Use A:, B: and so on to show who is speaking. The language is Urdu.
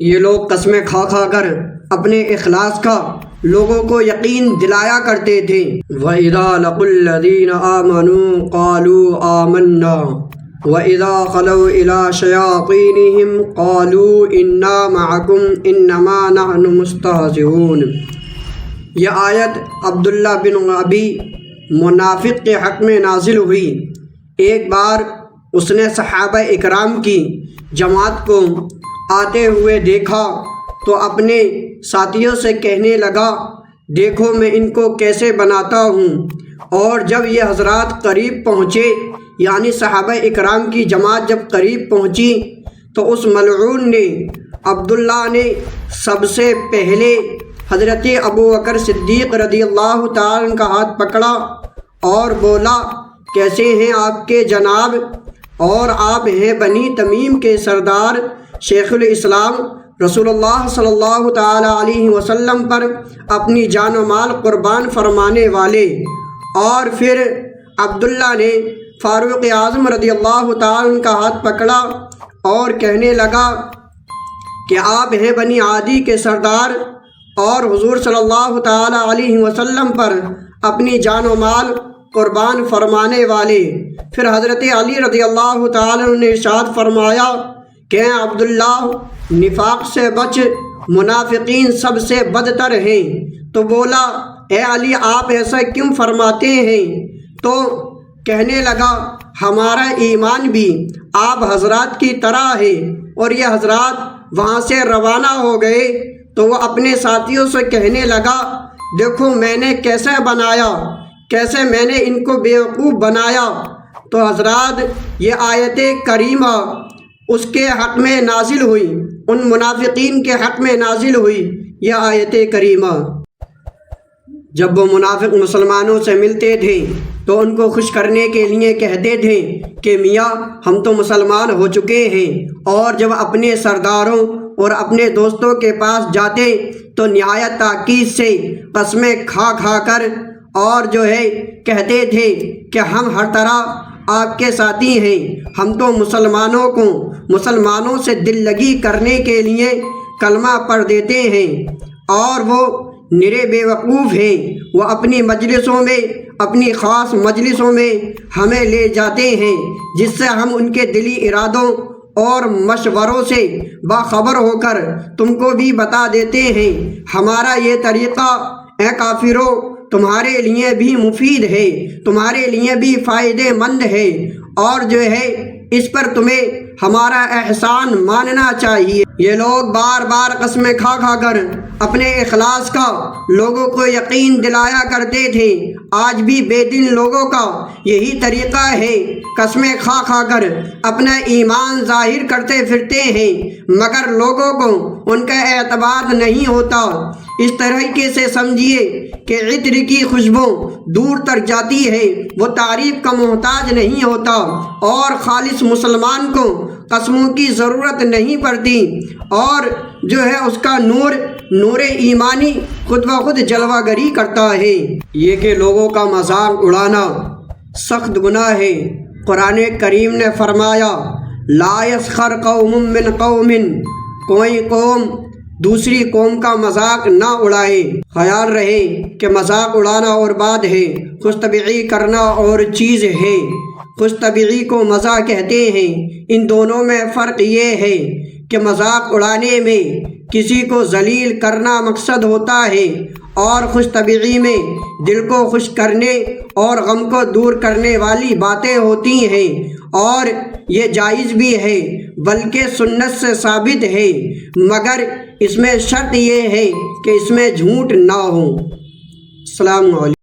A: یہ لوگ قسمیں کھا کھا کر اپنے اخلاص کا لوگوں کو یقین دلایا کرتے تھے۔ وَإِذَا لَقُوا الَّذِينَ آمَنُوا قَالُوا آمَنَّا وَإِذَا خَلَوْا إِلَىٰ شَيَاطِينِهِمْ قَالُوا إِنَّا مَعَكُمْ إِنَّمَا نَحْنُ مُسْتَهْزِئُونَ۔ یہ آیت عبداللہ بن ابی منافق کے حق میں نازل ہوئی۔ ایک بار اس نے صحابہ اکرام کی جماعت کو آتے ہوئے دیکھا تو اپنے ساتھیوں سے کہنے لگا، دیکھو میں ان کو کیسے بناتا ہوں۔ اور جب یہ حضرات قریب پہنچے، یعنی صحابہ اکرام کی جماعت جب قریب پہنچی تو اس ملعون نے عبداللہ نے سب سے پہلے حضرت ابو بکر صدیق رضی اللہ تعالیٰ عنہ کا ہاتھ پکڑا اور بولا، کیسے ہیں آپ کے جناب؟ اور آپ ہیں بنی تمیم کے سردار، شیخ الاسلام، رسول اللہ صلی اللہ تعالیٰ علیہ وسلم پر اپنی جان و مال قربان فرمانے والے۔ اور پھر عبداللہ نے فاروق اعظم رضی اللہ تعالیٰ عنہ کا ہاتھ پکڑا اور کہنے لگا کہ آپ ہیں بنی عادی کے سردار اور حضور صلی اللہ تعالیٰ علیہ وسلم پر اپنی جان و مال قربان فرمانے والے۔ پھر حضرت علی رضی اللہ تعالیٰ عنہ نے ارشاد فرمایا کہ عبداللہ نفاق سے بچ، منافقین سب سے بدتر ہیں۔ تو بولا، اے علی آپ ایسا کیوں فرماتے ہیں؟ تو کہنے لگا، ہمارا ایمان بھی آپ حضرات کی طرح ہے۔ اور یہ حضرات وہاں سے روانہ ہو گئے تو وہ اپنے ساتھیوں سے کہنے لگا، دیکھو میں نے کیسے بنایا، کیسے میں نے ان کو بیوقوف بنایا۔ تو حضرات یہ آیت کریمہ اس کے حق میں نازل ہوئی، ان منافقین کے حق میں نازل ہوئی یہ آیت کریمہ۔ جب وہ منافق مسلمانوں سے ملتے تھے تو ان کو خوش کرنے کے لیے کہتے تھے کہ میاں ہم تو مسلمان ہو چکے ہیں، اور جب اپنے سرداروں اور اپنے دوستوں کے پاس جاتے تو نہایت تاکید سے قسمیں کھا کھا کر اور کہتے تھے کہ ہم ہر طرح آپ کے ساتھی ہیں، ہم تو مسلمانوں سے دل لگی کرنے کے لیے کلمہ پڑھ دیتے ہیں۔ اور وہ نرے بیوقوف ہیں، وہ اپنی مجلسوں میں، اپنی خاص مجلسوں میں ہمیں لے جاتے ہیں، جس سے ہم ان کے دلی ارادوں اور مشوروں سے باخبر ہو کر تم کو بھی بتا دیتے ہیں۔ ہمارا یہ طریقہ اے کافروں تمہارے لیے بھی مفید ہے، تمہارے لیے بھی فائدہ مند ہے، اور اس پر تمہیں ہمارا احسان ماننا چاہیے۔ یہ لوگ بار بار قسمیں کھا کھا کر اپنے اخلاص کا لوگوں کو یقین دلایا کرتے تھے۔ آج بھی بے دین لوگوں کا یہی طریقہ ہے، قسمیں کھا کھا کر اپنا ایمان ظاہر کرتے پھرتے ہیں، مگر لوگوں کو ان کا اعتبار نہیں ہوتا۔ اس طریقے سے سمجھیے کہ عطر کی خوشبو دور تک جاتی ہے، وہ تعریف کا محتاج نہیں ہوتا، اور خالص مسلمان کو قسموں کی ضرورت نہیں پڑتی، اور اس کا نور ایمانی خود بخود جلوہ گری کرتا ہے۔ یہ کہ لوگوں کا مذاق اڑانا سخت گناہ ہے۔ قرآن کریم نے فرمایا، لا یسخر قوم من قوم، کوئی قوم دوسری قوم کا مذاق نہ اڑائے۔ خیال رہے کہ مذاق اڑانا اور بات ہے، خوش طبعی کرنا اور چیز ہے۔ خوش طبعی کو مزاح کہتے ہیں۔ ان دونوں میں فرق یہ ہے کہ مذاق اڑانے میں کسی کو ذلیل کرنا مقصد ہوتا ہے، اور خوش طبعی میں دل کو خوش کرنے اور غم کو دور کرنے والی باتیں ہوتی ہیں، اور یہ جائز بھی ہے بلکہ سنت سے ثابت ہے، مگر اس میں شرط یہ ہے کہ اس میں جھوٹ نہ ہو۔ السلام علیکم۔